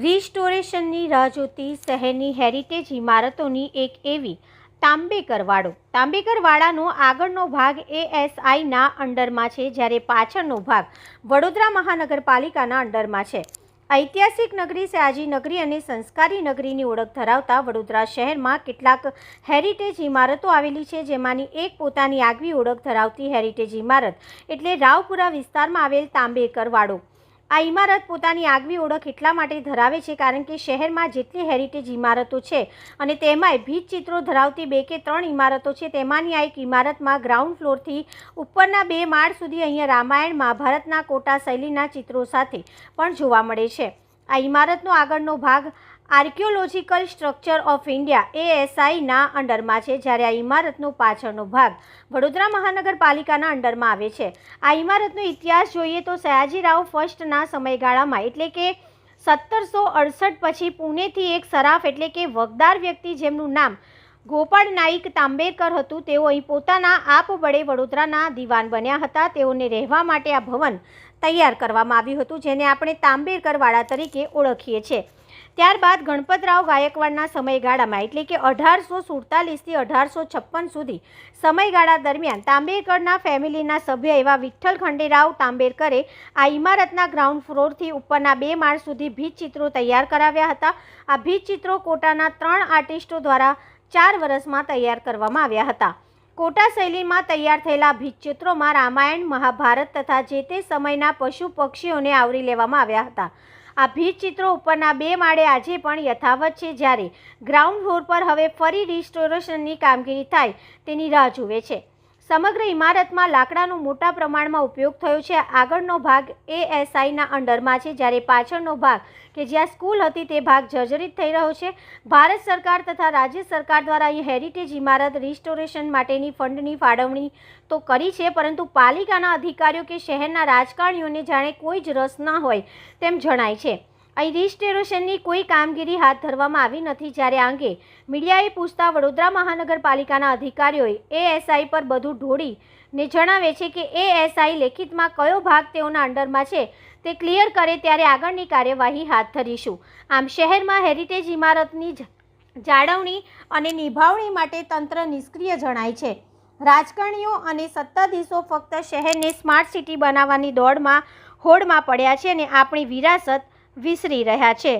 રિસ્ટોરેશનની રાહ જોતી શહેરની હેરિટેજ ઇમારતોની એક એવી તાંબેકર વાડો. તાંબેકર વાડાનો આગળનો ભાગ એએસઆઈના અંડરમાં છે, જ્યારે પાછળનો ભાગ વડોદરા મહાનગરપાલિકાના અંડરમાં છે. ઐતિહાસિક નગરી, સયાજી નગરી અને સંસ્કારી નગરીની ઓળખ ધરાવતા વડોદરા શહેરમાં કેટલાક હેરિટેજ ઇમારતો આવેલી છે, જેમાંની એક પોતાની આગવી ઓળખ ધરાવતી હેરિટેજ ઇમારત એટલે રાવપુરા વિસ્તારમાં આવેલ તાંબેકર વાડો. આ ઇમારત પોતાની આગવી ઓળખ એટલા માટે ધરાવે છે કારણ કે શહેરમાં જેટલી હેરિટેજ ઇમારતો છે અને તેમાંય ભીંત ચિત્રો ધરાવતી 2 કે 3 ઇમારતો છે, તેમાંની આ એક ઇમારતમાં ગ્રાઉન્ડ ફ્લોરથી ઉપરના 2 માળ સુધી અહીંયા રામાયણ મહાભારતના કોટા શૈલીના ચિત્રો સાથે પણ જોવા મળે છે. આ ઇમારતનો આગળનો ભાગ આર્કિયોલોજીકલ સ્ટ્રક્ચર ઓફ ઇન્ડિયા એએસઆઈના અંડરમાં છે, જ્યારે આ ઇમારતનો પાછળનો ભાગ વડોદરા મહાનગરપાલિકાના અંડરમાં આવે છે. આ ઇમારતનો ઇતિહાસ જોઈએ તો સયાજીરાવ ફર્સ્ટના સમયગાળામાં એટલે કે 1768 પછી પુણેથી એક સરાફ એટલે કે વગદાર વ્યક્તિ જેમનું નામ ગોપાળ નાઈક તાંબેકર હતું, તેઓ અહીં પોતાના આપબળે વડોદરાના દિવાન બન્યા હતા. તેઓને રહેવા માટે આ ભવન તૈયાર કરવામાં આવ્યું હતું, જેને આપણે તાંબેકર વાડા તરીકે ઓળખીએ છીએ. ત્યારબાદ ગણપતરાવ ગાયકવાડના સમયગાળામાં એટલે કે 1847થી 1856 સુધી સમયગાળા દરમિયાન તાંબેકરના ફેમિલીના સભ્ય એવા વિઠ્ઠલ ખંડેરાવ તાંબેકરે આ ઇમારતના ગ્રાઉન્ડ ફ્લોરથી ઉપરના 2 માળ સુધી ભીંત ચિત્રો તૈયાર કરાવ્યા હતા. આ ભીંત ચિત્રો કોટાના 3 આર્ટિસ્ટો દ્વારા 4 વર્ષમાં તૈયાર કરવામાં આવ્યા હતા. કોટા શૈલીમાં તૈયાર થયેલા ભીંત ચિત્રોમાં રામાયણ, મહાભારત તથા જે તે સમયના પશુ પક્ષીઓને આવરી લેવામાં આવ્યા હતા. આ ભીંત ચિત્રો ઉપરના 2 માળે આજે પણ યથાવત છે, જ્યારે ગ્રાઉન્ડ ફ્લોર પર હવે ફરી રિસ્ટોરેશનની કામગીરી થાય તેની રાહ જુએ છે. સમગ્ર ઇમારતમાં લાકડાનો મોટા પ્રમાણમાં ઉપયોગ થયો છે. આગળનો ભાગ એએસઆઈના અંડરમાં છે, જ્યારે પાછળનો ભાગ કે જ્યાં સ્કૂલ હતી તે ભાગ જર્જરિત થઈ રહ્યો છે. ભારત સરકાર તથા રાજ્ય સરકાર દ્વારા અહીં હેરિટેજ ઇમારત રિસ્ટોરેશન માટેની ફંડની ફાળવણી તો કરી છે, પરંતુ પાલિકાના અધિકારીઓ કે શહેરના રાજકારણીઓને જાણે કોઈ જ રસ ન હોય તેમ જણાય છે. અહીં રિસ્ટોરેશનની કોઈ કામગીરી હાથ ધરવામાં આવી નથી. જ્યારે આ અંગે મીડિયાએ પૂછતા વડોદરા મહાનગરપાલિકાના અધિકારીઓએ એએસઆઈ પર બધું ઢોળીને જણાવે છે કે એએસઆઈ લેખિતમાં કયો ભાગ તેઓના અંડરમાં છે તે ક્લિયર કરે ત્યારે આગળની કાર્યવાહી હાથ ધરીશું. આમ શહેરમાં હેરિટેજ ઇમારતની જાળવણી અને નિભાવણી માટે તંત્ર નિષ્ક્રિય જણાય છે. રાજકારણીઓ અને સત્તાધીશો ફક્ત શહેરને સ્માર્ટ સિટી બનાવવાની હોડમાં પડ્યા છે અને આપણી વિરાસત વિસરી રહ્યા છે.